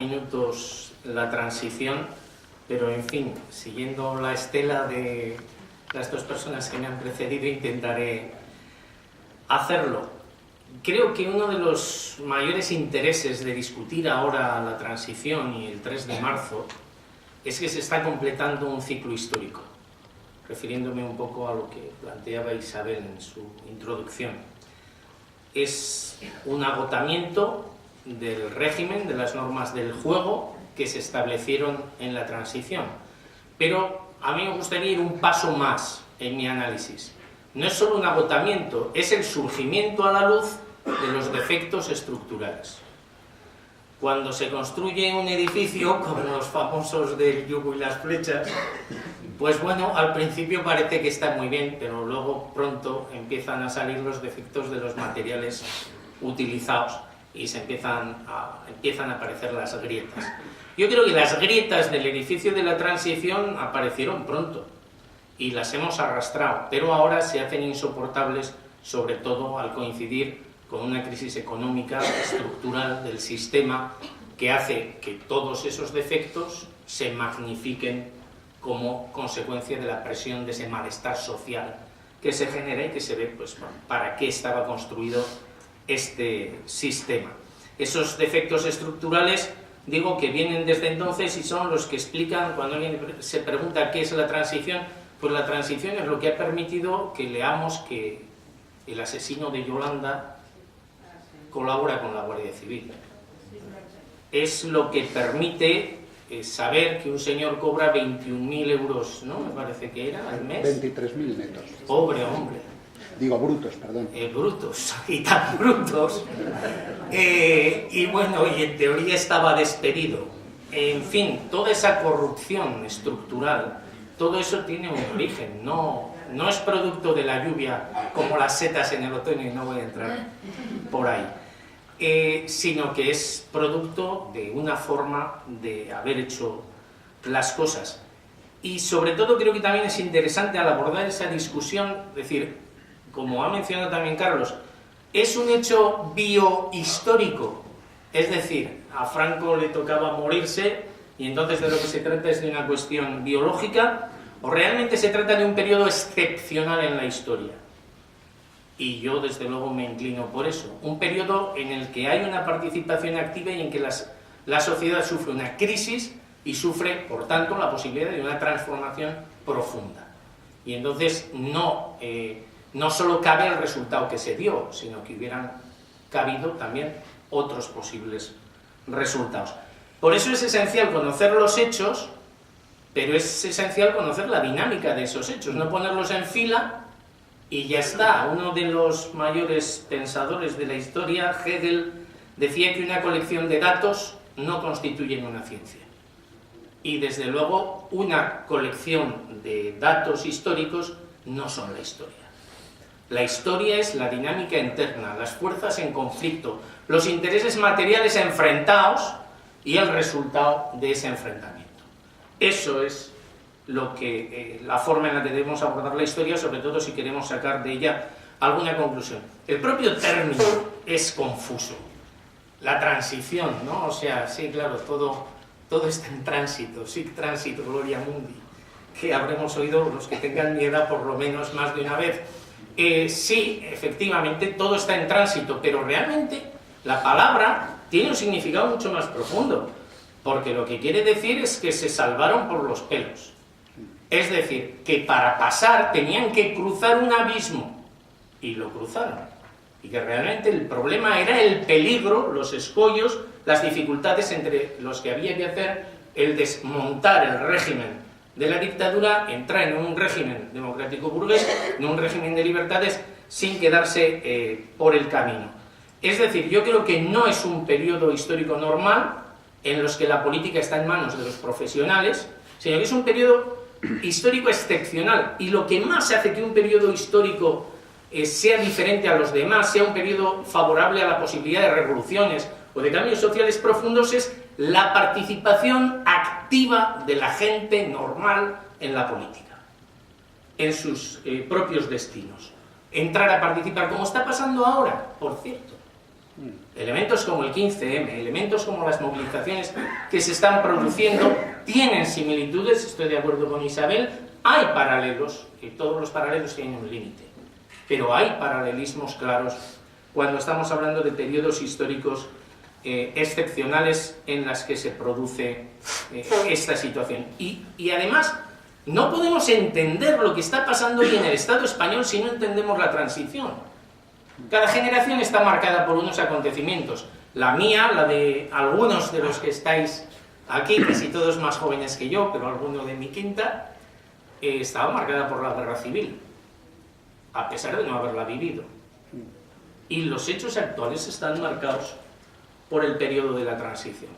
minutos la transición, pero en fin, siguiendo la estela de las dos personas que me han precedido, intentaré hacerlo. Creo que uno de los mayores intereses de discutir ahora la transición y el 3 de marzo es que se está completando un ciclo histórico, refiriéndome un poco a lo que planteaba Isabel en su introducción. Es un agotamiento del régimen, de las normas del juego que se establecieron en la transición. Pero a mí me gustaría ir un paso más en mi análisis. No es solo un agotamiento, es el surgimiento a la luz de los defectos estructurales. Cuando se construye un edificio, como los famosos del yugo y las flechas, pues bueno, al principio parece que está muy bien, pero luego pronto empiezan a salir los defectos de los materiales utilizados y se empiezan a aparecer las grietas. Yo creo que las grietas del edificio de la transición aparecieron pronto y las hemos arrastrado, pero ahora se hacen insoportables, sobre todo al coincidir con una crisis económica estructural del sistema que hace que todos esos defectos se magnifiquen como consecuencia de la presión de ese malestar social que se genera y que se ve pues, para qué estaba construido este sistema. Esos defectos estructurales, digo, que vienen desde entonces y son los que explican, cuando alguien se pregunta qué es la transición, pues la transición es lo que ha permitido que leamos que el asesino de Yolanda colabora con la Guardia Civil. Es lo que permite saber que un señor cobra 21.000 euros, ¿no? Me parece que era, al mes. 23.000 netos. Pobre hombre. Digo, brutos, perdón. Brutos, y tan brutos. Y bueno, y en teoría estaba despedido. En fin, toda esa corrupción estructural, todo eso tiene un origen, no es producto de la lluvia como las setas en el otoño, y no voy a entrar por ahí, sino que es producto de una forma de haber hecho las cosas. Y sobre todo creo que también es interesante al abordar esa discusión, decir, como ha mencionado también Carlos, es un hecho biohistórico, es decir, a Franco le tocaba morirse y entonces de lo que se trata es de una cuestión biológica, o realmente se trata de un periodo excepcional en la historia. Y yo desde luego me inclino por eso, un periodo en el que hay una participación activa y en que la sociedad sufre una crisis y sufre, por tanto, la posibilidad de una transformación profunda. Y entonces no solo cabe el resultado que se dio, sino que hubieran cabido también otros posibles resultados. Por eso es esencial conocer los hechos, pero es esencial conocer la dinámica de esos hechos, no ponerlos en fila y ya está. Uno de los mayores pensadores de la historia, Hegel, decía que una colección de datos no constituye una ciencia. Y desde luego una colección de datos históricos no son la historia. La historia es la dinámica interna, las fuerzas en conflicto, los intereses materiales enfrentados y el resultado de ese enfrentamiento. Eso es lo que, la forma en la que debemos abordar la historia, sobre todo si queremos sacar de ella alguna conclusión. El propio término es confuso. La transición, ¿no? O sea, sí, claro, todo está en tránsito, sic transit gloria mundi, que habremos oído los que tengan mi edad por lo menos más de una vez. Sí, efectivamente, todo está en tránsito, pero realmente la palabra tiene un significado mucho más profundo, porque lo que quiere decir es que se salvaron por los pelos. Es decir, que para pasar tenían que cruzar un abismo, y lo cruzaron. Y que realmente el problema era el peligro, los escollos, las dificultades entre los que había que hacer el desmontar el régimen de la dictadura, entrar en un régimen democrático burgués, en un régimen de libertades, sin quedarse por el camino. Es decir, yo creo que no es un periodo histórico normal en los que la política está en manos de los profesionales, sino que es un periodo histórico excepcional. Y lo que más hace que un periodo histórico sea diferente a los demás, sea un periodo favorable a la posibilidad de revoluciones o de cambios sociales profundos, es la participación activa de la gente normal en la política, en sus propios destinos. Entrar a participar, como está pasando ahora, por cierto. Elementos como el 15M, elementos como las movilizaciones que se están produciendo, tienen similitudes, estoy de acuerdo con Isabel, hay paralelos, y todos los paralelos tienen un límite, pero hay paralelismos claros cuando estamos hablando de periodos históricos excepcionales en las que se produce esta situación. Y además, no podemos entender lo que está pasando hoy en el Estado español si no entendemos la transición. Cada generación está marcada por unos acontecimientos. La mía, la de algunos de los que estáis aquí, casi todos más jóvenes que yo, pero alguno de mi quinta, estaba marcada por la guerra civil, a pesar de no haberla vivido. Y los hechos actuales están marcados por el periodo de la transición.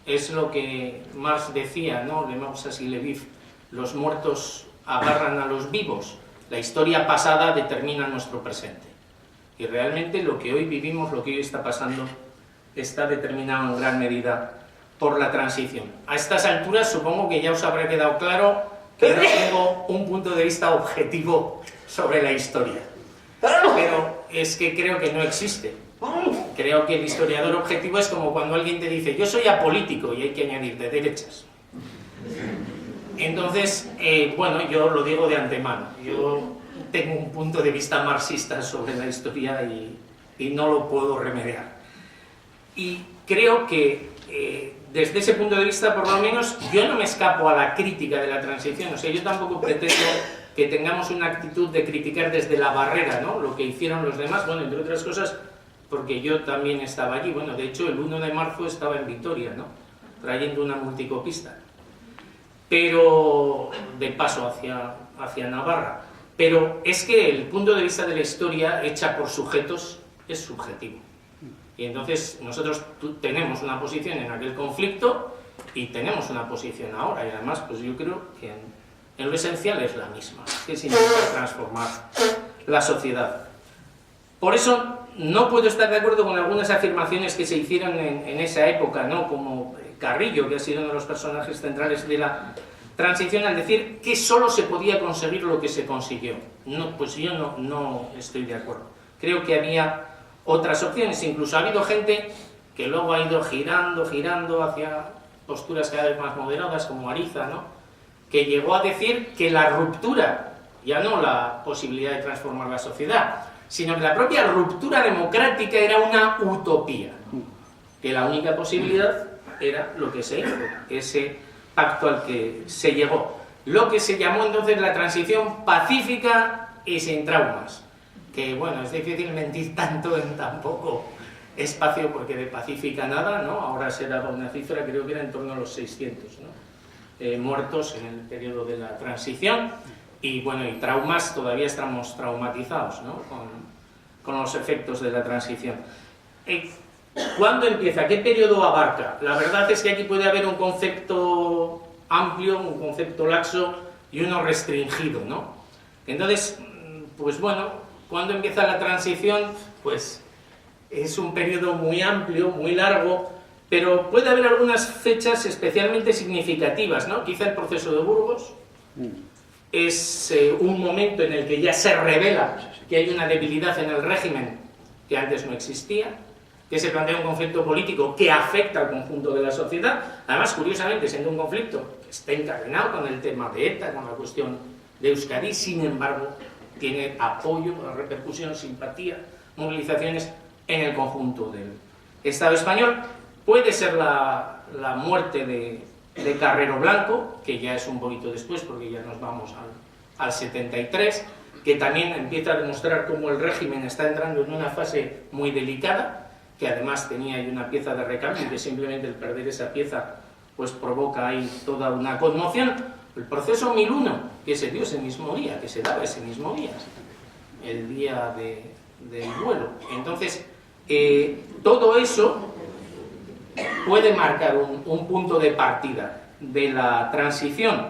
Es lo que Marx decía, ¿no? Le Maussas y Levif, los muertos agarran a los vivos, la historia pasada determina nuestro presente. Y realmente lo que hoy vivimos, lo que hoy está pasando, está determinado en gran medida por la transición. A estas alturas supongo que ya os habrá quedado claro que no tengo un punto de vista objetivo sobre la historia. Pero es que creo que no existe. Creo que el historiador objetivo es como cuando alguien te dice yo soy apolítico y hay que añadir de derechas. Entonces, bueno, yo lo digo de antemano. Yo tengo un punto de vista marxista sobre la historia y no lo puedo remediar. Y creo que desde ese punto de vista, por lo menos, yo no me escapo a la crítica de la transición. O sea, yo tampoco pretendo que tengamos una actitud de criticar desde la barrera, ¿no? Lo que hicieron los demás, bueno, entre otras cosas, porque yo también estaba allí. Bueno, de hecho, el 1 de marzo estaba en Vitoria, ¿no? Trayendo una multicopista. Pero, de paso hacia Navarra. Pero es que el punto de vista de la historia hecha por sujetos es subjetivo. Y entonces nosotros tenemos una posición en aquel conflicto y tenemos una posición ahora. Y además, pues yo creo que en lo esencial es la misma, que es intentar transformar la sociedad. Por eso no puedo estar de acuerdo con algunas afirmaciones que se hicieron en esa época, ¿no? Como Carrillo, que ha sido uno de los personajes centrales de la transición, al decir que solo se podía conseguir lo que se consiguió. No, pues yo no estoy de acuerdo. Creo que había otras opciones, incluso ha habido gente que luego ha ido girando hacia posturas cada vez más moderadas, como Ariza, ¿no? Que llegó a decir que la ruptura, ya no la posibilidad de transformar la sociedad, sino que la propia ruptura democrática era una utopía, que la única posibilidad era lo que se hizo, ese pacto al que se llegó, lo que se llamó entonces la transición pacífica y sin traumas, que bueno, es difícil mentir tanto en tan poco espacio, porque de pacífica nada, ¿no? Ahora se daba una cifra, creo que era en torno a los 600, ¿no? Muertos en el periodo de la transición, y bueno, y traumas, todavía estamos traumatizados, ¿no? con los efectos de la transición. ¿Cuándo empieza? ¿Qué periodo abarca? La verdad es que aquí puede haber un concepto amplio, un concepto laxo y uno restringido, ¿no? Entonces, pues bueno, ¿cuándo empieza la transición? Pues es un periodo muy amplio, muy largo, pero puede haber algunas fechas especialmente significativas, ¿no? Quizá el proceso de Burgos es un momento en el que ya se revela que hay una debilidad en el régimen que antes no existía, que se plantea un conflicto político que afecta al conjunto de la sociedad, además, curiosamente, siendo un conflicto que está encadenado con el tema de ETA, con la cuestión de Euskadi, sin embargo, tiene apoyo, repercusión, simpatía, movilizaciones en el conjunto del Estado español. Puede ser la muerte de Carrero Blanco, que ya es un poquito después, porque ya nos vamos al 73, que también empieza a demostrar cómo el régimen está entrando en una fase muy delicada, que además tenía ahí una pieza de recambio y que simplemente el perder esa pieza pues provoca ahí toda una conmoción. El proceso 1001, que se dio ese mismo día, que se daba ese mismo día, el día del vuelo. Entonces, todo eso puede marcar un punto de partida de la transición,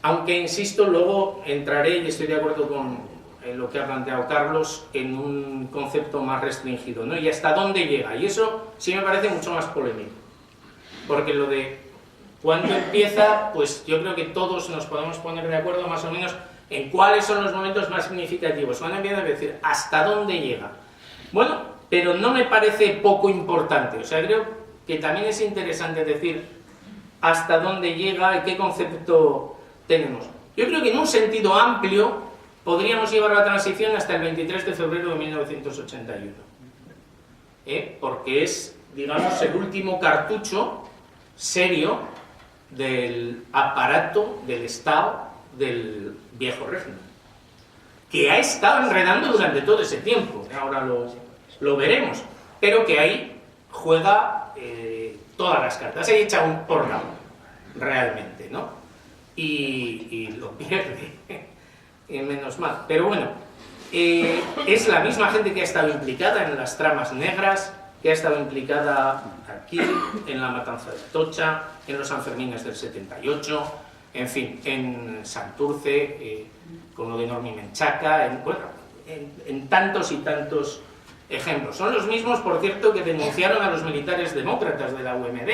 aunque, insisto, luego entraré, y estoy de acuerdo con lo que ha planteado Carlos, en un concepto más restringido, ¿no? Y hasta dónde llega, y eso sí me parece mucho más polémico, porque lo de cuándo empieza, pues yo creo que todos nos podemos poner de acuerdo más o menos en cuáles son los momentos más significativos. Cuándo empieza, es decir, hasta dónde llega. Bueno, pero no me parece poco importante. O sea, creo que también es interesante decir hasta dónde llega y qué concepto tenemos. Yo creo que en un sentido amplio podríamos llevar la transición hasta el 23 de febrero de 1981, porque es, digamos, el último cartucho serio del aparato del Estado del viejo régimen, que ha estado enredando durante todo ese tiempo, ahora lo veremos, pero que ahí juega todas las cartas, ahí echa un porra realmente, ¿no? Y lo pierde, menos mal. Pero bueno, es la misma gente que ha estado implicada en las tramas negras, que ha estado implicada aquí, en la matanza de Atocha, en los Sanfermines del 78, en fin, en Santurce, con lo de Normi Menchaca, en tantos y tantos ejemplos. Son los mismos, por cierto, que denunciaron a los militares demócratas de la UMD,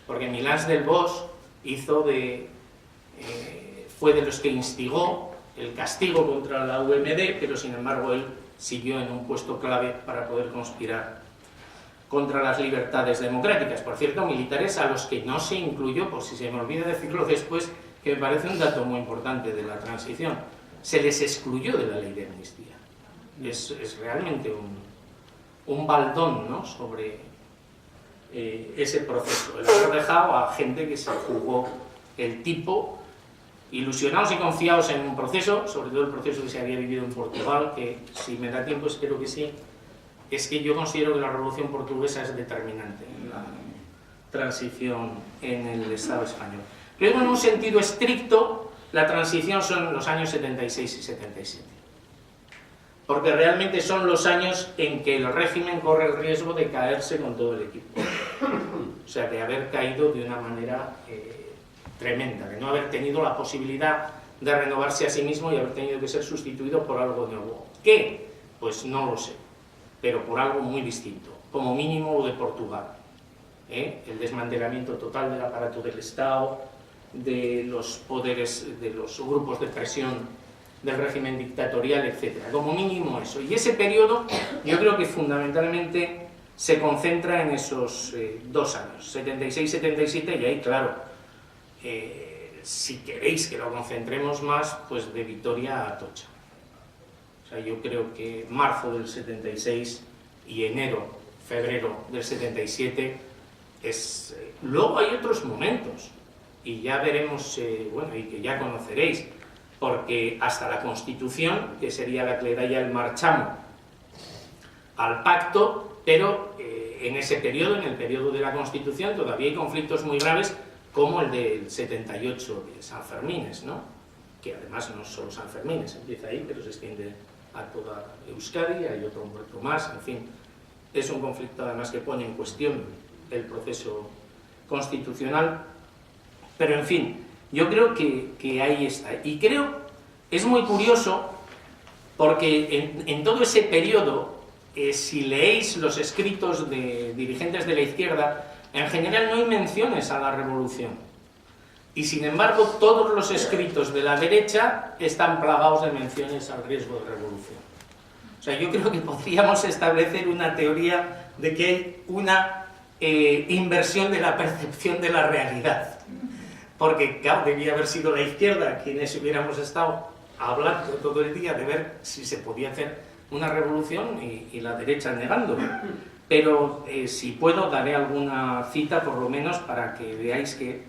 porque Milans del Bosch fue de los que instigó el castigo contra la UMD, pero sin embargo él siguió en un puesto clave para poder conspirar contra las libertades democráticas. Por cierto, militares a los que no se incluyó, por si se me olvida decirlo después, que me parece un dato muy importante de la transición, se les excluyó de la ley de amnistía. Es realmente un baldón, ¿no?, sobre ese proceso, el haber dejado a gente que se jugó el tipo, ilusionados y confiados en un proceso, sobre todo el proceso que se había vivido en Portugal, que si me da tiempo espero que sí. Es que yo considero que la Revolución Portuguesa es determinante en la transición en el Estado español. Pero en un sentido estricto, la transición son los años 76 y 77. Porque realmente son los años en que el régimen corre el riesgo de caerse con todo el equipo. O sea, de haber caído de una manera tremenda, de no haber tenido la posibilidad de renovarse a sí mismo y haber tenido que ser sustituido por algo nuevo. ¿Qué? Pues no lo sé, pero por algo muy distinto, como mínimo lo de Portugal. El desmantelamiento total del aparato del Estado, de los poderes, de los grupos de presión del régimen dictatorial, etc. Como mínimo eso. Y ese periodo yo creo que fundamentalmente se concentra en esos 2 años, 76-77, y ahí, claro, si queréis que lo concentremos más, pues de Vitoria a Atocha. O sea, yo creo que marzo del 76 y enero, febrero del 77 es... luego hay otros momentos, y ya veremos, bueno, y que ya conoceréis, porque hasta la Constitución, que sería la que le da ya el marchamo al pacto, pero en ese periodo, en el periodo de la Constitución, todavía hay conflictos muy graves, como el del 78 de Sanfermines, ¿no?, que además no es solo Sanfermines, empieza ahí, pero se extiende a toda Euskadi, hay otro muerto más, en fin, es un conflicto además que pone en cuestión el proceso constitucional, pero en fin, yo creo que ahí está. Y creo, es muy curioso, porque en todo ese periodo, si leéis los escritos de dirigentes de la izquierda, en general no hay menciones a la revolución. Y sin embargo, todos los escritos de la derecha están plagados de menciones al riesgo de revolución. O sea, yo creo que podríamos establecer una teoría de que hay una inversión de la percepción de la realidad. Porque, claro, debía haber sido la izquierda quienes hubiéramos estado hablando todo el día de ver si se podía hacer una revolución y la derecha negándolo. Pero si puedo, daré alguna cita, por lo menos, para que veáis que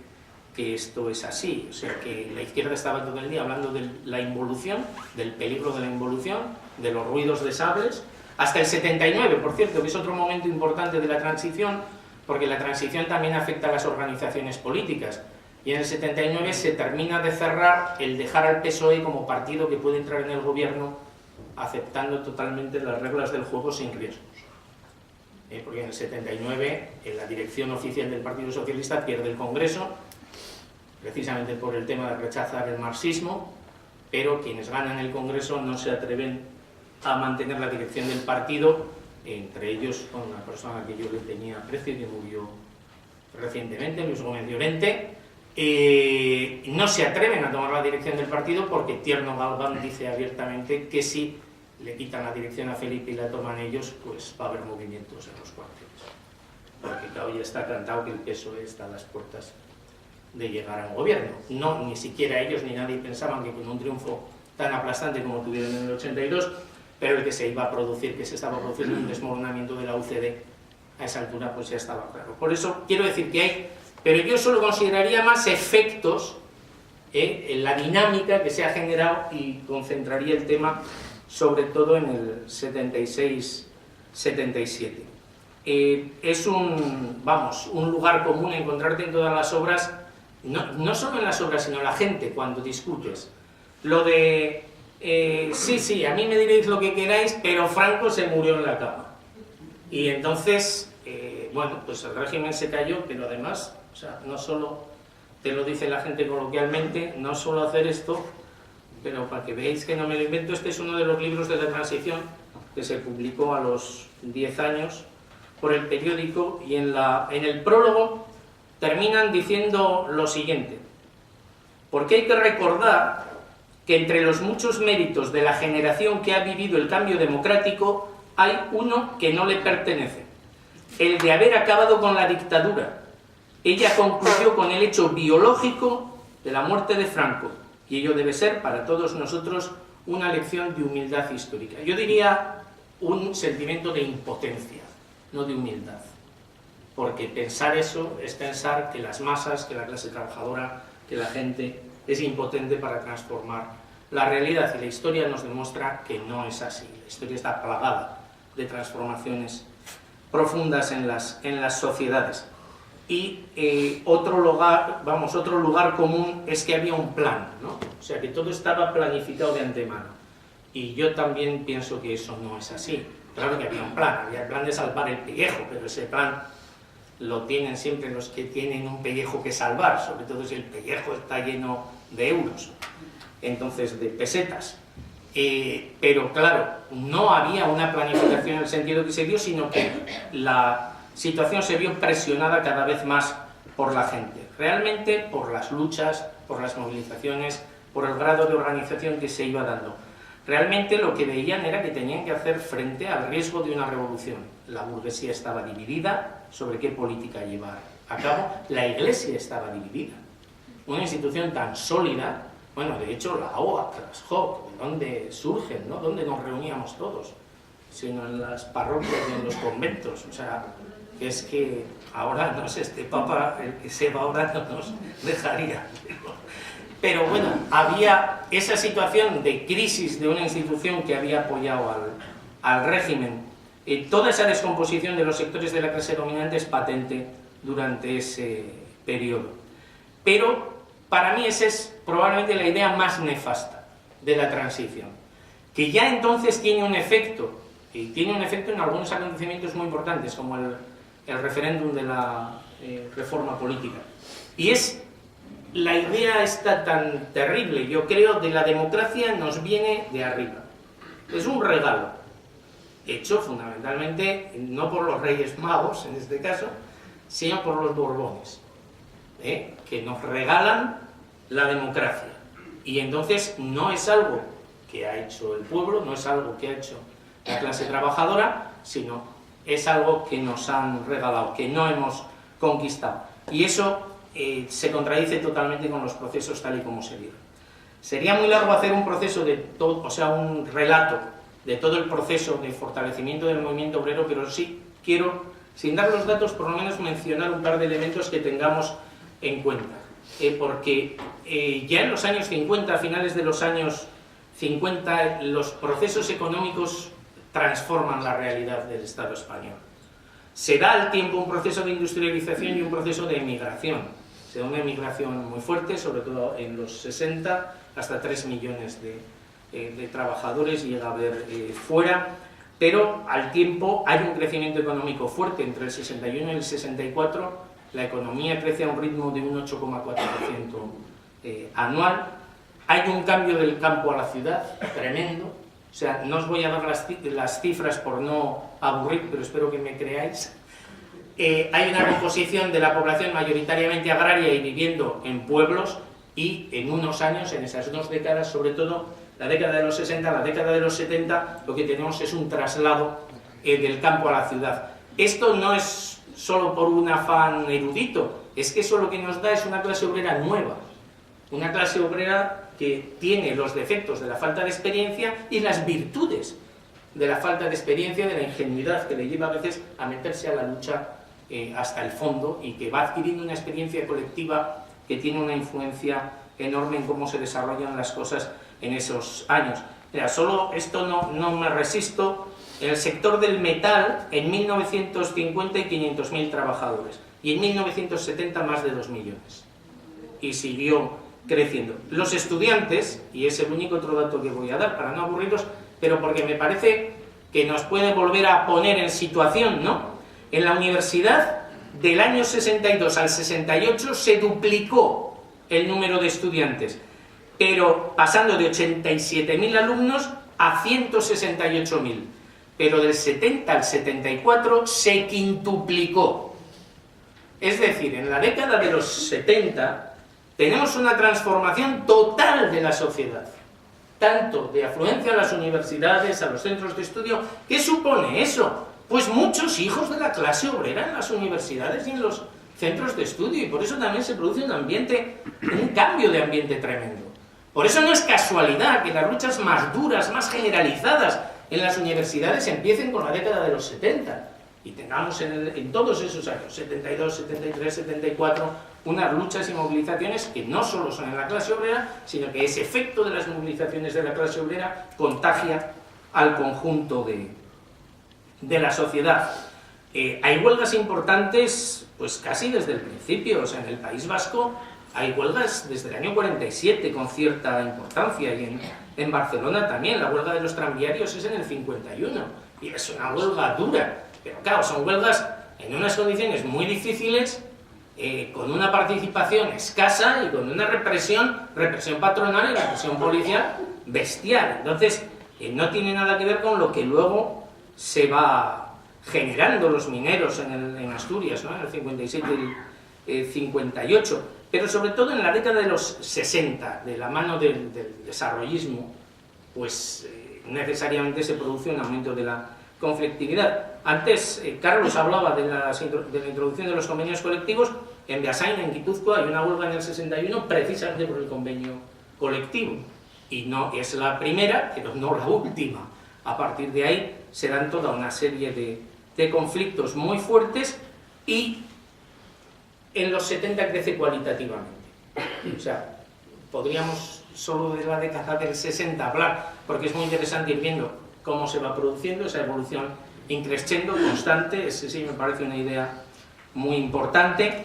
esto es así. O sea, que la izquierda estaba todo el día hablando de la involución, del peligro de la involución, de los ruidos de sables, hasta el 79, por cierto, que es otro momento importante de la transición, porque la transición también afecta a las organizaciones políticas. Y en el 79 se termina de cerrar el dejar al PSOE como partido que puede entrar en el gobierno aceptando totalmente las reglas del juego sin riesgos. Porque en el 79 la dirección oficial del Partido Socialista pierde el Congreso, precisamente por el tema de rechazar el marxismo, pero quienes ganan el Congreso no se atreven a mantener la dirección del partido, entre ellos con una persona que yo le tenía aprecio y que murió recientemente, Luis Gómez Llorente. No se atreven a tomar la dirección del partido porque Tierno Galván dice abiertamente que si le quitan la dirección a Felipe y la toman ellos, pues va a haber movimientos en los cuarteles. Porque claro, ya está cantado que el PSOE está a las puertas de llegar a un gobierno. No, ni siquiera ellos ni nadie pensaban que con un triunfo tan aplastante como tuvieron en el 82, pero el que se iba a producir, que se estaba produciendo un desmoronamiento de la UCD, a esa altura pues ya estaba claro. Por eso quiero decir que hay, pero yo solo consideraría más efectos en la dinámica que se ha generado y concentraría el tema sobre todo en el 76-77. Es un lugar común encontrarte en todas las obras, no solo en las obras, sino en la gente cuando discutes. Lo de, sí, a mí me diréis lo que queráis, pero Franco se murió en la cama. Y entonces, bueno, pues el régimen se cayó, pero además, o sea, no solo te lo dice la gente coloquialmente, no solo hacer esto, pero para que veáis que no me lo invento, este es uno de los libros de la transición que se publicó a los 10 años por el periódico, y en el prólogo terminan diciendo lo siguiente: porque hay que recordar que entre los muchos méritos de la generación que ha vivido el cambio democrático hay uno que no le pertenece, el de haber acabado con la dictadura. Ella concluyó con el hecho biológico de la muerte de Franco, y ello debe ser para todos nosotros una lección de humildad histórica. Yo diría un sentimiento de impotencia, no de humildad, porque pensar eso es pensar que las masas, que la clase trabajadora, que la gente es impotente para transformar la realidad, y la historia nos demuestra que no es así. La historia está plagada de transformaciones profundas en las sociedades. Y otro lugar común es que había un plan, ¿no? O sea, que todo estaba planificado de antemano. Y yo también pienso que eso no es así. Claro que había un plan de salvar el pellejo, pero ese plan lo tienen siempre los que tienen un pellejo que salvar, sobre todo si el pellejo está lleno de euros, entonces de pesetas. Pero claro, no había una planificación en el sentido que se dio, sino que la situación se vio presionada cada vez más por la gente, realmente por las luchas, por las movilizaciones, por el grado de organización que se iba dando. Realmente lo que veían era que tenían que hacer frente al riesgo de una revolución. La burguesía estaba dividida sobre qué política llevar a cabo, la Iglesia estaba dividida. Una institución tan sólida, bueno, de hecho la OAC, las JOC, ¿de dónde surgen, no? ¿Dónde nos reuníamos todos? Sino en las parroquias y en los conventos. O sea, es que ahora, no sé, este Papa, el que se va ahora, no nos dejaría. Pero bueno, había esa situación de crisis de una institución que había apoyado al régimen. Toda esa descomposición de los sectores de la clase dominante es patente durante ese periodo. Pero para mí esa es probablemente la idea más nefasta de la transición, que ya entonces tiene un efecto, y tiene un efecto en algunos acontecimientos muy importantes, como el referéndum de la reforma política. Y es la idea esta tan terrible, yo creo, de la democracia nos viene de arriba. Es un regalo, hecho fundamentalmente no por los Reyes Magos, en este caso, sino por los Borbones, que nos regalan la democracia. Y entonces no es algo que ha hecho el pueblo, no es algo que ha hecho la clase trabajadora, sino es algo que nos han regalado, que no hemos conquistado. Y eso se contradice totalmente con los procesos tal y como se dieron. Sería muy largo hacer un proceso de todo, o sea, un relato de todo el proceso de fortalecimiento del movimiento obrero, pero sí quiero, sin dar los datos, por lo menos mencionar un par de elementos que tengamos en cuenta. Porque ya en los años 50, a finales de los años 50, los procesos económicos transforman la realidad del Estado español. Se da al tiempo un proceso de industrialización y un proceso de emigración. Se da una emigración muy fuerte, sobre todo en los 60, hasta 3 millones de trabajadores llega a haber fuera, pero al tiempo hay un crecimiento económico fuerte. Entre el 61 y el 64 la economía crece a un ritmo de un 8,4% anual. Hay un cambio del campo a la ciudad tremendo. O sea, no os voy a dar las cifras por no aburrir, pero espero que me creáis. Hay una composición de la población mayoritariamente agraria y viviendo en pueblos, y en unos años, en esas 2 décadas sobre todo, la década de los 60, la década de los 70, lo que tenemos es un traslado del campo a la ciudad. Esto no es solo por un afán erudito, es que eso lo que nos da es una clase obrera nueva, una clase obrera que tiene los defectos de la falta de experiencia y las virtudes de la falta de experiencia, de la ingenuidad que le lleva a veces a meterse a la lucha hasta el fondo, y que va adquiriendo una experiencia colectiva que tiene una influencia enorme en cómo se desarrollan las cosas en esos años. Mira, solo esto no me resisto. En el sector del metal, en 1950 hay 500.000 trabajadores, y en 1970 más de 2 millones. Y siguió creciendo. Los estudiantes, y es el único otro dato que voy a dar para no aburrirlos, pero porque me parece que nos puede volver a poner en situación, ¿no? En la universidad, del año 62 al 68 se duplicó el número de estudiantes, pero pasando de 87.000 alumnos a 168.000. Pero del 70 al 74 se quintuplicó. Es decir, en la década de los 70 tenemos una transformación total de la sociedad, tanto de afluencia a las universidades, a los centros de estudio. ¿Qué supone eso? Pues muchos hijos de la clase obrera en las universidades y en los centros de estudio, y por eso también se produce un cambio de ambiente tremendo. Por eso no es casualidad que las luchas más duras, más generalizadas en las universidades empiecen con la década de los 70, y tengamos en todos esos años, 72, 73, 74, unas luchas y movilizaciones que no solo son en la clase obrera, sino que ese efecto de las movilizaciones de la clase obrera contagia al conjunto de la sociedad. Hay huelgas importantes pues casi desde el principio. O sea, en el País Vasco hay huelgas desde el año 47 con cierta importancia, y en Barcelona también. La huelga de los tranviarios es en el 51, y es una huelga dura, pero claro, son huelgas en unas condiciones muy difíciles, con una participación escasa y con una represión patronal y represión policial bestial. Entonces, no tiene nada que ver con lo que luego se va generando los mineros en Asturias, ¿no? En el 57 y el 58, pero sobre todo en la década de los 60, de la mano del desarrollismo, pues necesariamente se produce un aumento de la conflictividad. Antes, Carlos hablaba de la introducción de los convenios colectivos. En Beasain, en Guipúzcoa, hay una huelga en el 61 precisamente por el convenio colectivo, y no es la primera, pero no la última. A partir de ahí se dan toda una serie de conflictos muy fuertes, y en los 70 crece cualitativamente. O sea, podríamos solo de la década del 60 hablar, porque es muy interesante ir viendo cómo se va produciendo esa evolución increscendo, constante. Ese sí me parece una idea muy importante.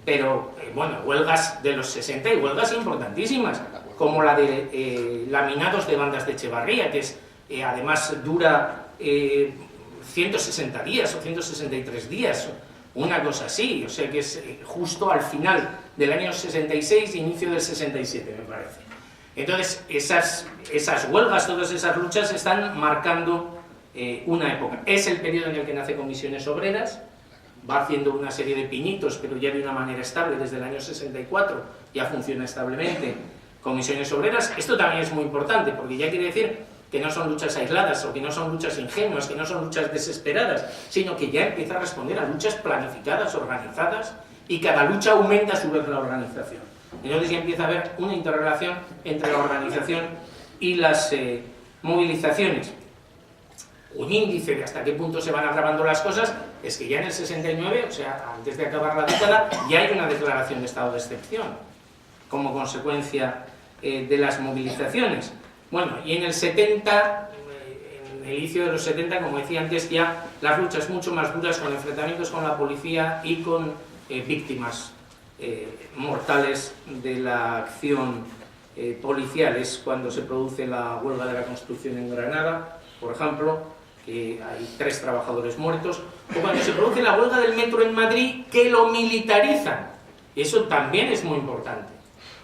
Pero, bueno, huelgas de los 60 y huelgas importantísimas, como la de laminados de Bandas de Echevarría, que es, además dura 160 días o 163 días, una cosa así. O sea que es justo al final del año 66 e inicio del 67, me parece. Entonces, esas huelgas, todas esas luchas están marcando una época. Es el periodo en el que nace Comisiones Obreras. Va haciendo una serie de piñitos, pero ya de una manera estable. Desde el año 64 ya funciona establemente Comisiones Obreras. Esto también es muy importante, porque ya quiere decir que no son luchas aisladas, o que no son luchas ingenuas, que no son luchas desesperadas, sino que ya empieza a responder a luchas planificadas, organizadas, y cada lucha aumenta a su vez la organización. Entonces ya empieza a haber una interrelación entre la organización y las movilizaciones. Un índice de hasta qué punto se van agravando las cosas es que ya en el 69, o sea, antes de acabar la década, ya hay una declaración de estado de excepción como consecuencia de las movilizaciones. Bueno, y en el 70, en el inicio de los 70, como decía antes, ya las luchas mucho más duras, con enfrentamientos con la policía y con víctimas mortales de la acción policial. Es cuando se produce la huelga de la construcción en Granada, por ejemplo, que hay 3 trabajadores muertos, o cuando se produce la huelga del metro en Madrid, que lo militarizan. Eso también es muy importante.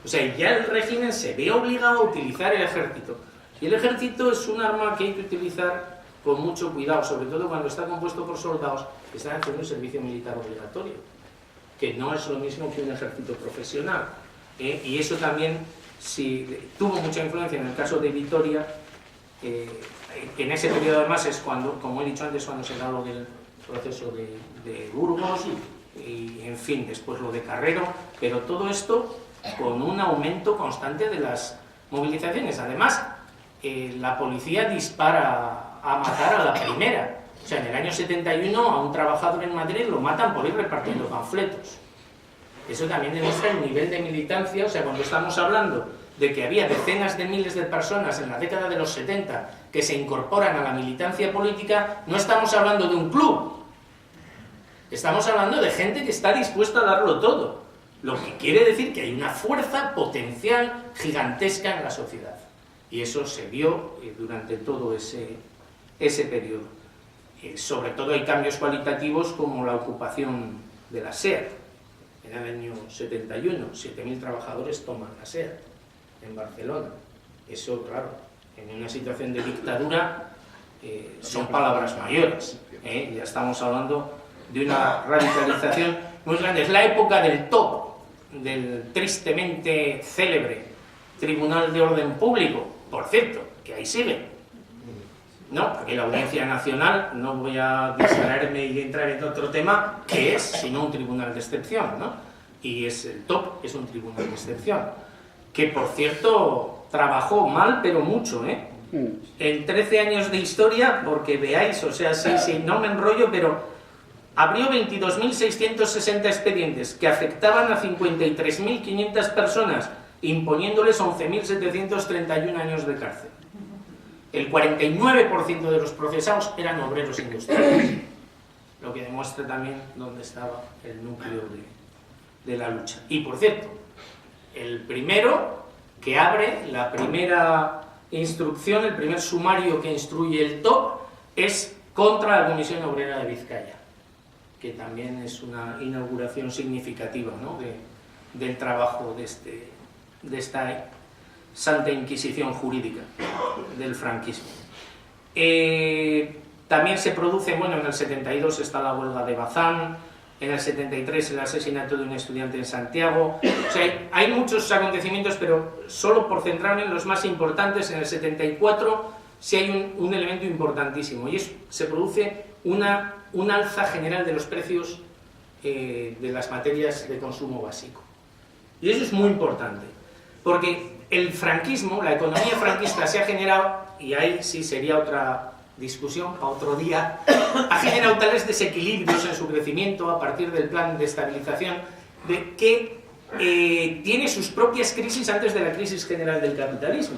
O sea, ya el régimen se ve obligado a utilizar el ejército. Y el ejército es un arma que hay que utilizar con mucho cuidado, sobre todo cuando está compuesto por soldados que están haciendo un servicio militar obligatorio, que no es lo mismo que un ejército profesional. Y eso también tuvo mucha influencia en el caso de Vitoria. En ese periodo además es cuando, como he dicho antes, cuando se da lo del proceso de Burgos y en fin, después lo de Carrero, pero todo esto con un aumento constante de las movilizaciones. Además, la policía dispara a matar a la primera. O sea, en el año 71 a un trabajador en Madrid lo matan por ir repartiendo panfletos. Eso también demuestra el nivel de militancia. O sea, cuando estamos hablando de que había decenas de miles de personas en la década de los 70 que se incorporan a la militancia política, no estamos hablando de un club. Estamos hablando de gente que está dispuesta a darlo todo. Lo que quiere decir que hay una fuerza potencial gigantesca en la sociedad. Y eso se vio durante todo ese periodo. Sobre todo hay cambios cualitativos como la ocupación de la SER. En el año 71, 7.000 trabajadores toman la SER en Barcelona. Eso, claro, en una situación de dictadura son palabras mayores. Ya estamos hablando de una radicalización muy grande. Es la época del top, del tristemente célebre Tribunal de Orden Público, por cierto, que ahí sigue. No, porque la Audiencia Nacional, no voy a distraerme y entrar en otro tema, que es, sino un tribunal de excepción, ¿no? Y el top es un tribunal de excepción, que por cierto trabajó mal, pero mucho, en 13 años de historia, porque veáis, o sea, sí, no me enrollo, pero abrió 22.660 expedientes que afectaban a 53.500 personas, imponiéndoles 11.731 años de cárcel. El 49% de los procesados eran obreros industriales, lo que demuestra también dónde estaba el núcleo de la lucha. Y por cierto, el primero que abre la primera instrucción, el primer sumario que instruye el TOP, es contra la Comisión Obrera de Vizcaya, que también es una inauguración significativa, ¿no?, del trabajo de esta Santa Inquisición jurídica del franquismo. También se produce, bueno, en el 72 está la huelga de Bazán, en el 73 el asesinato de un estudiante en Santiago. O sea, hay muchos acontecimientos, pero solo por centrarme en los más importantes, en el 74 sí hay un elemento importantísimo, y se produce un alza general de los precios de las materias de consumo básico. Y eso es muy importante, porque el franquismo, la economía franquista se ha generado, y ahí sí sería otra discusión para otro día, ha generado tales desequilibrios en su crecimiento a partir del plan de estabilización, de que tiene sus propias crisis antes de la crisis general del capitalismo,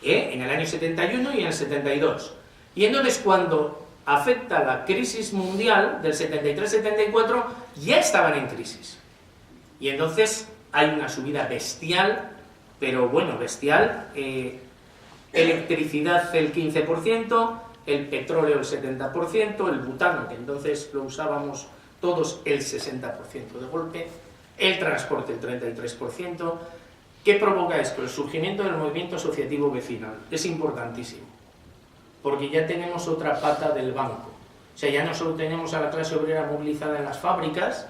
en el año 71 y en el 72. Y entonces cuando afecta la crisis mundial del 73-74, ya estaban en crisis. Y entonces hay una subida bestial, pero bueno, bestial, electricidad el 15%, el petróleo el 70%, el butano, que entonces lo usábamos todos, el 60% de golpe, el transporte el 33%. ¿Qué provoca esto? El surgimiento del movimiento asociativo vecinal. Es importantísimo, porque ya tenemos otra pata del banco. O sea, ya no solo tenemos a la clase obrera movilizada en las fábricas,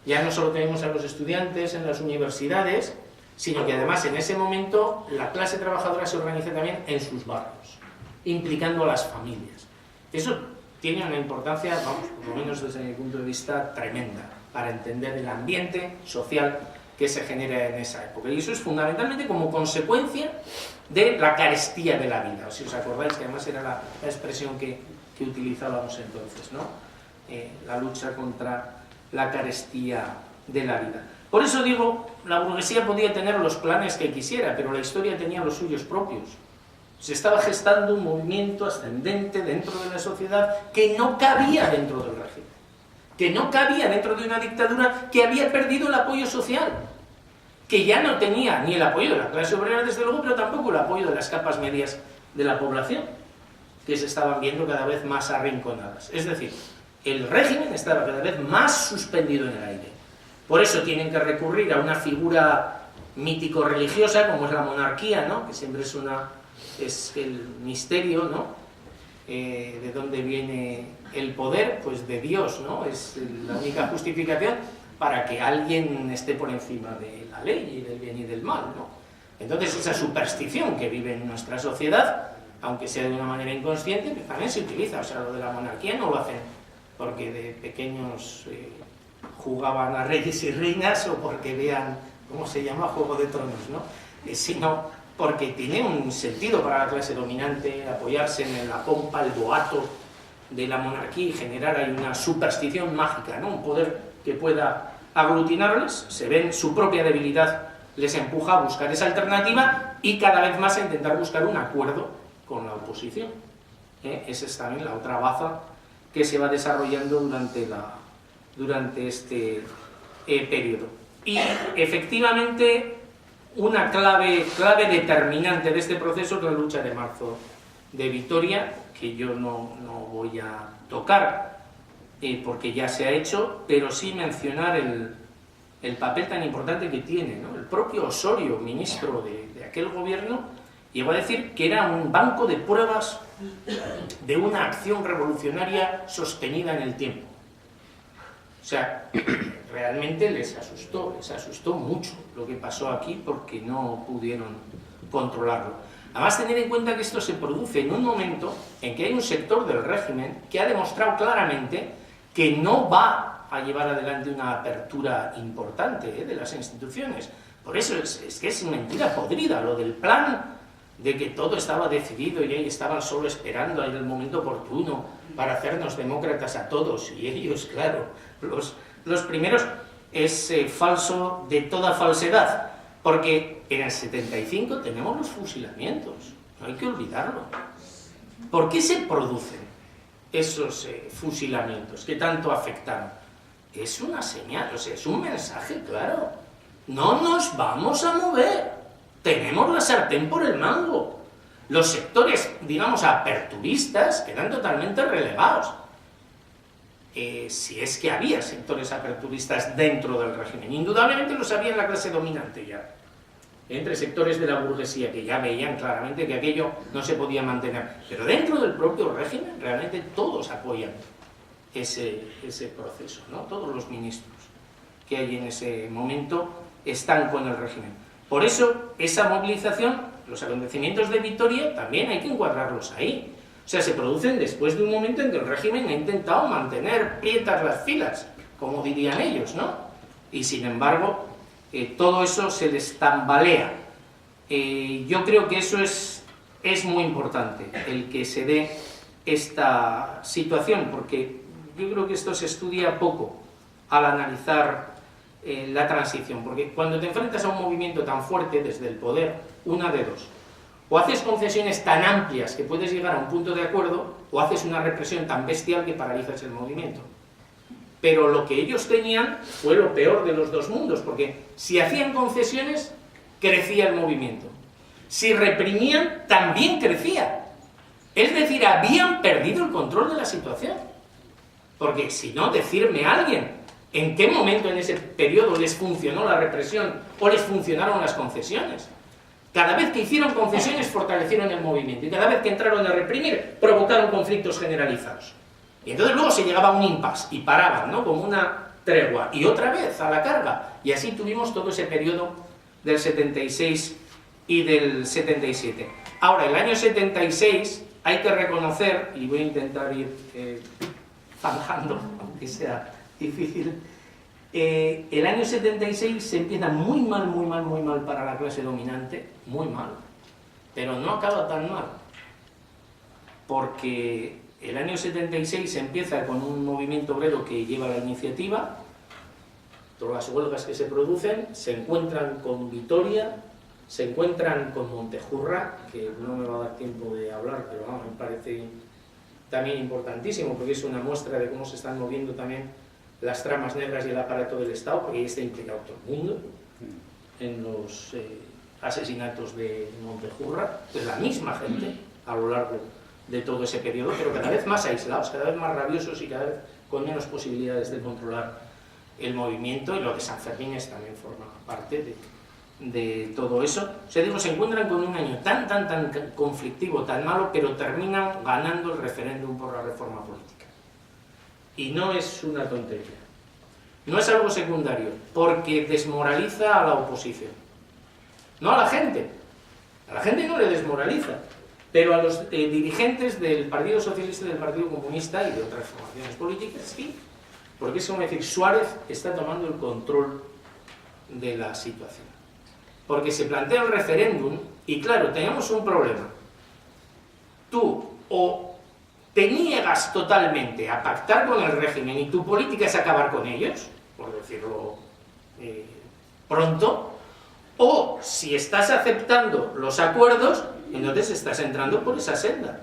ya no solo tenemos a los estudiantes en las universidades, sino que además en ese momento la clase trabajadora se organiza también en sus barrios, implicando a las familias. Eso tiene una importancia, vamos, por lo menos desde mi punto de vista, tremenda, para entender el ambiente social que se genera en esa época. Y eso es fundamentalmente como consecuencia de la carestía de la vida. Si os acordáis, que además era la expresión que utilizábamos entonces, ¿no? La lucha contra la carestía de la vida. Por eso digo, la burguesía podía tener los planes que quisiera, pero la historia tenía los suyos propios. Se estaba gestando un movimiento ascendente dentro de la sociedad que no cabía dentro del régimen, que no cabía dentro de una dictadura que había perdido el apoyo social, que ya no tenía ni el apoyo de la clase obrera, desde luego, pero tampoco el apoyo de las capas medias de la población, que se estaban viendo cada vez más arrinconadas. Es decir, el régimen estaba cada vez más suspendido en el aire. Por eso tienen que recurrir a una figura mítico-religiosa como es la monarquía, ¿no?, que siempre es el misterio, ¿no?, de dónde viene el poder, pues de Dios, ¿no?, es la única justificación para que alguien esté por encima de la ley y del bien y del mal, ¿no? Entonces esa superstición que vive en nuestra sociedad, aunque sea de una manera inconsciente, pues también se utiliza. O sea, lo de la monarquía no lo hacen porque de pequeños jugaban a reyes y reinas o porque vean, ¿cómo se llama?, Juego de Tronos, ¿no? Sino porque tiene un sentido para la clase dominante apoyarse en la pompa, el boato de la monarquía y generar ahí una superstición mágica, ¿no? Un poder que pueda aglutinarles, se ven su propia debilidad, les empuja a buscar esa alternativa y cada vez más a intentar buscar un acuerdo con la oposición. Esa es también la otra baza que se va desarrollando durante este periodo. Y efectivamente una clave determinante de este proceso es la lucha de marzo de Vitoria, que yo no voy a tocar porque ya se ha hecho, pero sí mencionar el papel tan importante que tiene, ¿no? El propio Osorio, ministro de aquel gobierno, llegó a decir que era un banco de pruebas de una acción revolucionaria sostenida en el tiempo. O sea, realmente les asustó mucho lo que pasó aquí porque no pudieron controlarlo. Además, tener en cuenta que esto se produce en un momento en que hay un sector del régimen que ha demostrado claramente que no va a llevar adelante una apertura importante de las instituciones. Por eso es que es mentira podrida lo del plan de que todo estaba decidido y ahí estaban solo esperando en el momento oportuno para hacernos demócratas a todos. Y ellos, claro, los primeros, es falso de toda falsedad, porque en el 75 tenemos los fusilamientos, no hay que olvidarlo. ¿Por qué se producen esos fusilamientos que tanto afectaron? Es una señal, o sea, es un mensaje claro. No nos vamos a mover, tenemos la sartén por el mango. Los sectores, digamos, aperturistas quedan totalmente relegados. Si es que había sectores aperturistas dentro del régimen. Indudablemente los había en la clase dominante ya. Entre sectores de la burguesía que ya veían claramente que aquello no se podía mantener. Pero dentro del propio régimen realmente todos apoyan ese proceso, ¿no? Todos los ministros que hay en ese momento están con el régimen. Por eso esa movilización, los acontecimientos de Vitoria también hay que encuadrarlos ahí. O sea, se producen después de un momento en que el régimen ha intentado mantener quietas las filas, como dirían ellos, ¿no? Y sin embargo, todo eso se les tambalea. Yo creo que eso es muy importante, el que se dé esta situación, porque yo creo que esto se estudia poco al analizar la transición, porque cuando te enfrentas a un movimiento tan fuerte desde el poder, una de dos: o haces concesiones tan amplias que puedes llegar a un punto de acuerdo, o haces una represión tan bestial que paralizas el movimiento. Pero lo que ellos tenían fue lo peor de los dos mundos, porque si hacían concesiones, crecía el movimiento. Si reprimían, también crecía. Es decir, habían perdido el control de la situación. Porque si no, decirme a alguien en qué momento en ese periodo les funcionó la represión o les funcionaron las concesiones. Cada vez que hicieron concesiones fortalecieron el movimiento y cada vez que entraron a reprimir provocaron conflictos generalizados. Y entonces luego se llegaba a un impasse y paraban, ¿no?, como una tregua y otra vez a la carga. Y así tuvimos todo ese periodo del 76 y del 77. Ahora, el año 76 hay que reconocer, y voy a intentar ir zanjando, aunque sea difícil, el año 76 se empieza muy mal para la clase dominante, muy mal, pero no acaba tan mal, porque el año 76 se empieza con un movimiento obrero que lleva la iniciativa, todas las huelgas que se producen, se encuentran con Vitoria, se encuentran con Montejurra, que no me va a dar tiempo de hablar, pero vamos, me parece también importantísimo, porque es una muestra de cómo se están moviendo también las tramas negras y el aparato del Estado, porque ahí está implicado todo el mundo en los asesinatos de Montejurra, es la misma gente a lo largo de todo ese periodo, pero cada vez más aislados, cada vez más rabiosos y cada vez con menos posibilidades de controlar el movimiento, y lo de San Fermín también forma parte de todo eso. O sea, digo, se encuentran con un año tan conflictivo, tan malo, pero terminan ganando el referéndum por la reforma política. Y no es una tontería. no es algo secundario, porque desmoraliza a la oposición. No a la gente no le desmoraliza, pero a los dirigentes del Partido Socialista y del Partido Comunista y de otras formaciones políticas, sí. Porque es como decir, Suárez está tomando el control de la situación. Porque se plantea el referéndum y claro, tenemos un problema. Tú o te niegas totalmente a pactar con el régimen y tu política es acabar con ellos, por decirlo pronto, o si estás aceptando los acuerdos, entonces estás entrando por esa senda.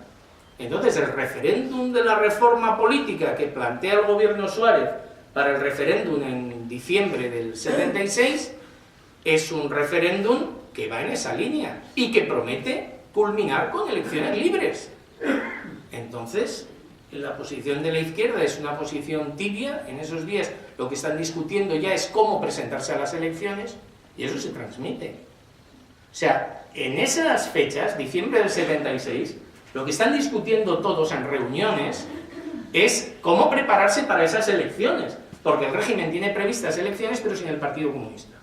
Entonces el referéndum de la reforma política que plantea el gobierno Suárez para el referéndum en diciembre del 76 es un referéndum que va en esa línea y que promete culminar con elecciones libres. Entonces, la posición de la izquierda es una posición tibia. En esos días lo que están discutiendo ya es cómo presentarse a las elecciones y eso se transmite. O sea, en esas fechas, diciembre del 76, lo que están discutiendo todos en reuniones es cómo prepararse para esas elecciones, porque el régimen tiene previstas elecciones pero sin el Partido Comunista.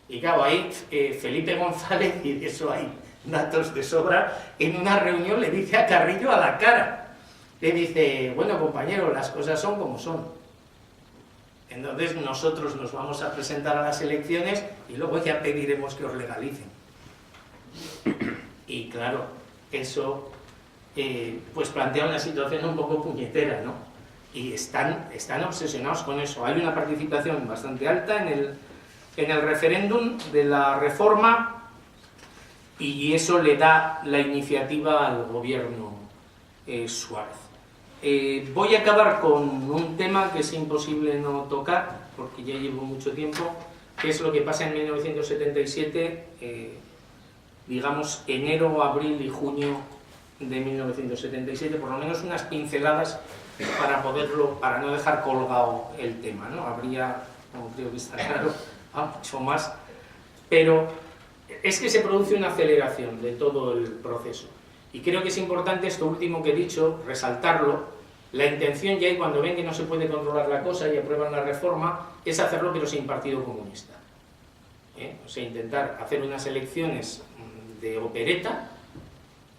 Y claro, ahí Felipe González, y de eso hay datos de sobra, en una reunión le dice a Carrillo a la cara, le dice, bueno compañero, las cosas son como son. Entonces nosotros nos vamos a presentar a las elecciones y luego ya pediremos que os legalicen. Y claro, eso pues plantea una situación un poco puñetera, ¿no? Y están obsesionados con eso. Hay una participación bastante alta en el referéndum de la reforma y eso le da la iniciativa al gobierno Suárez. Voy a acabar con un tema que es imposible no tocar, porque ya llevo mucho tiempo, que es lo que pasa en 1977, digamos enero, abril y junio de 1977, por lo menos unas pinceladas para no dejar colgado el tema, ¿no? Habría, como creo que está claro, mucho más, pero es que se produce una aceleración de todo el proceso. Y creo que es importante esto último que he dicho, resaltarlo. La intención ya, y cuando ven que no se puede controlar la cosa y aprueban la reforma, es hacerlo pero sin Partido Comunista. O sea, intentar hacer unas elecciones de opereta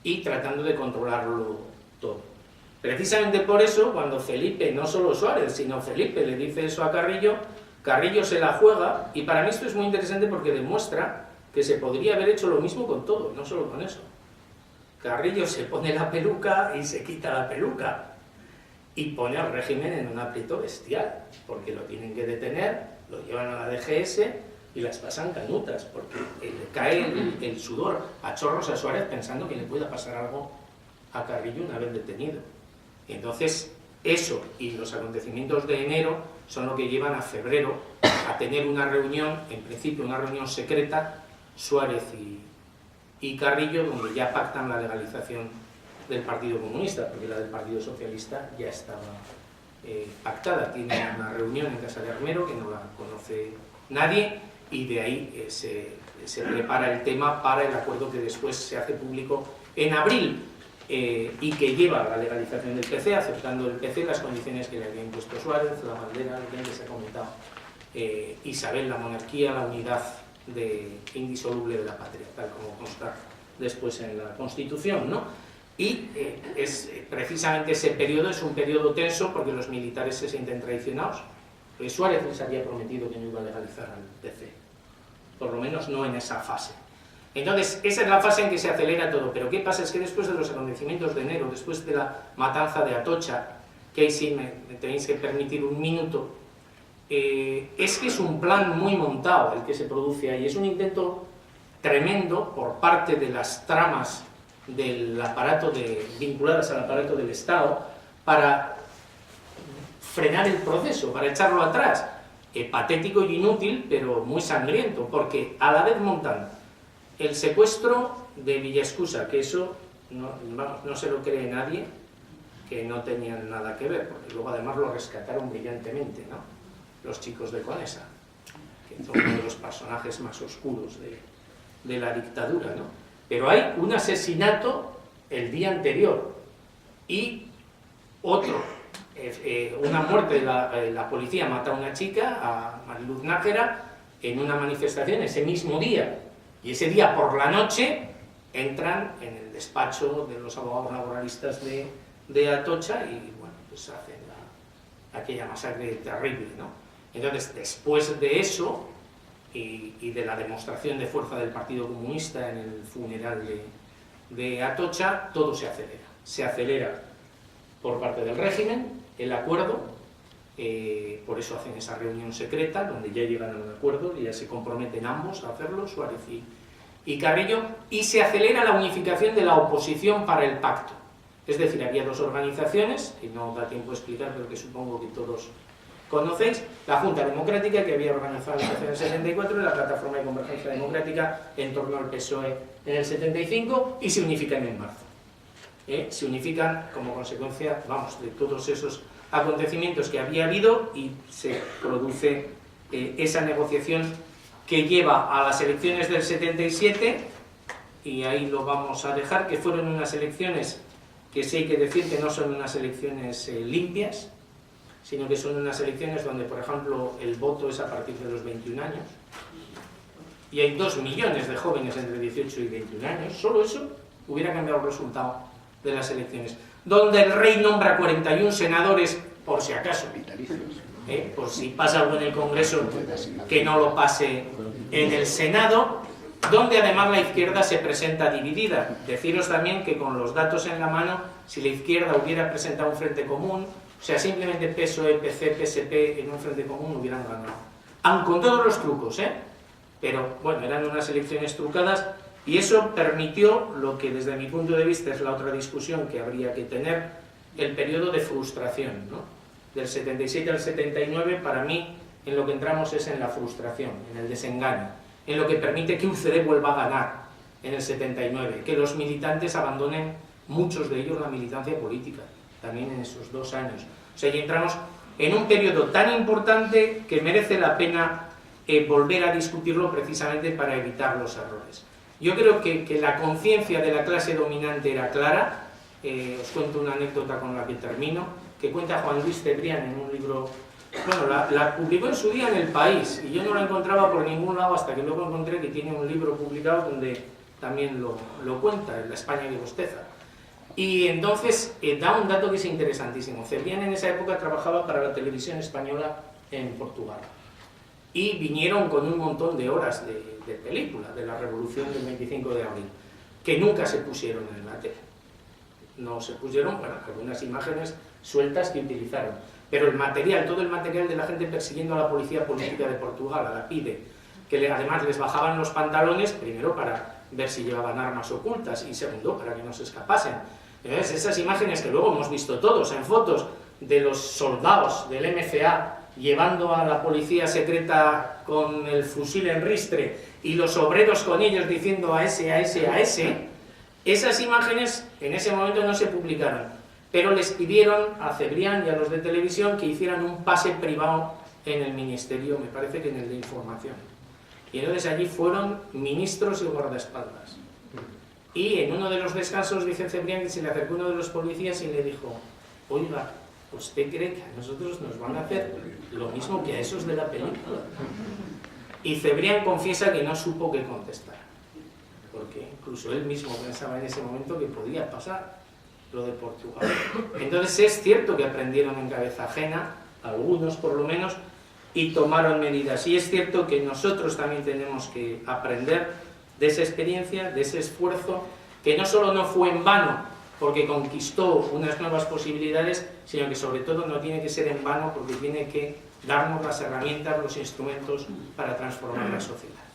y tratando de controlarlo todo. Precisamente por eso, cuando Felipe, no solo Suárez, sino Felipe le dice eso a Carrillo, Carrillo se la juega, y para mí esto es muy interesante porque demuestra que se podría haber hecho lo mismo con todo, no solo con eso. Carrillo se pone la peluca y se quita la peluca y pone al régimen en un aprieto bestial, porque lo tienen que detener, lo llevan a la DGS y las pasan canutas, porque le cae el sudor a chorros a Suárez pensando que le pueda pasar algo a Carrillo una vez detenido. Y entonces eso y los acontecimientos de enero son lo que llevan a febrero a tener una reunión, en principio una reunión secreta, Suárez y Carrillo, donde ya pactan la legalización del Partido Comunista, porque la del Partido Socialista ya estaba pactada. Tiene una reunión en Casa de Armero que no la conoce nadie y de ahí se prepara el tema para el acuerdo que después se hace público en abril y que lleva a la legalización del PC, aceptando el PC las condiciones que le había impuesto Suárez, la bandera, lo que se ha comentado, Isabel, la monarquía, la unidad indisoluble de la patria, tal como consta después en la Constitución, ¿no? Y precisamente ese periodo es un periodo tenso porque los militares se sienten traicionados. Suárez les había prometido que no iba a legalizar al PC, por lo menos no en esa fase. Entonces, esa es la fase en que se acelera todo. Pero ¿qué pasa? Es que después de los acontecimientos de enero, después de la matanza de Atocha, que ahí sí me tenéis que permitir un minuto, es que es un plan muy montado el que se produce ahí. Es un intento tremendo por parte de las tramas del aparato vinculadas al aparato del Estado para frenar el proceso, para echarlo atrás. Patético y inútil, pero muy sangriento, porque a la vez montan el secuestro de Villaescusa, que eso no se lo cree nadie, que no tenían nada que ver, porque luego además lo rescataron brillantemente, ¿no? Los chicos de Conesa, que son uno de los personajes más oscuros de la dictadura, ¿no? Pero hay un asesinato el día anterior y otro una muerte, la policía mata a una chica, a Mariluz Nájera, en una manifestación ese mismo día, y ese día por la noche entran en el despacho de los abogados laboralistas de Atocha y bueno, pues hacen aquella masacre terrible, ¿no? Entonces, después de eso y de la demostración de fuerza del Partido Comunista en el funeral de Atocha, todo se acelera. Se acelera por parte del régimen el acuerdo, por eso hacen esa reunión secreta, donde ya llegan a un acuerdo y ya se comprometen ambos a hacerlo, Suárez y Carrillo, y se acelera la unificación de la oposición para el pacto. Es decir, había dos organizaciones, que no da tiempo a explicar, pero que supongo que todos conocéis: la Junta Democrática, que había organizado en el 74, y la Plataforma de Convergencia Democrática en torno al PSOE en el 75, y se unifican en marzo. Se unifican como consecuencia, vamos, de todos esos acontecimientos que había habido, y se produce esa negociación que lleva a las elecciones del 77, y ahí lo vamos a dejar, que fueron unas elecciones que sí hay que decir que no son unas elecciones limpias, sino que son unas elecciones donde, por ejemplo, el voto es a partir de los 21 años, y hay 2 millones de jóvenes entre 18 y 21 años. Solo eso hubiera cambiado el resultado de las elecciones, donde el rey nombra 41 senadores, por si acaso, por si pasa algo en el Congreso, que no lo pase en el Senado, donde además la izquierda se presenta dividida. Deciros también que con los datos en la mano, si la izquierda hubiera presentado un frente común, o sea, simplemente PSOE, PC, PSP en un frente común, hubieran ganado. Aun con todos los trucos, pero bueno, eran unas elecciones trucadas, y eso permitió lo que desde mi punto de vista es la otra discusión que habría que tener, el periodo de frustración, ¿no? Del 77 al 79, para mí, en lo que entramos es en la frustración, en el desengaño, en lo que permite que UCD vuelva a ganar en el 79, que los militantes abandonen, muchos de ellos, la militancia política, también en esos 2 años. O sea, y entramos en un periodo tan importante que merece la pena volver a discutirlo precisamente para evitar los errores. Yo creo que la conciencia de la clase dominante era clara. Os cuento una anécdota con la que termino, que cuenta Juan Luis Cebrián en un libro. Bueno, la publicó en su día en El País, y yo no la encontraba por ningún lado hasta que luego encontré que tiene un libro publicado donde también lo cuenta, en La España que bosteza. Y entonces da un dato que es interesantísimo. Cebrián en esa época trabajaba para la televisión española en Portugal, y vinieron con un montón de horas de película de la Revolución del 25 de abril, que nunca se pusieron en la tele. No se pusieron, bueno, algunas imágenes sueltas que utilizaron, pero el material, todo el material de la gente persiguiendo a la policía política de Portugal, a la PIDE, que además les bajaban los pantalones, primero para ver si llevaban armas ocultas, y segundo, para que no se escapasen. Entonces, esas imágenes que luego hemos visto todos en fotos de los soldados del MCA llevando a la policía secreta con el fusil en ristre, y los obreros con ellos diciendo a ese, esas imágenes en ese momento no se publicaron, pero les pidieron a Cebrián y a los de televisión que hicieran un pase privado en el ministerio, me parece que en el de información. Y entonces allí fueron ministros y guardaespaldas. Y en uno de los descansos dice Cebrián que se le acercó uno de los policías y le dijo: oiga, ¿usted cree que a nosotros nos van a hacer lo mismo que a esos de la película? Y Cebrián confiesa que no supo qué contestar, porque incluso él mismo pensaba en ese momento que podía pasar lo de Portugal. Entonces es cierto que aprendieron en cabeza ajena, algunos por lo menos, y tomaron medidas. Y es cierto que nosotros también tenemos que aprender de esa experiencia, de ese esfuerzo, que no solo no fue en vano, porque conquistó unas nuevas posibilidades, sino que sobre todo no tiene que ser en vano, porque tiene que darnos las herramientas, los instrumentos para transformar la sociedad.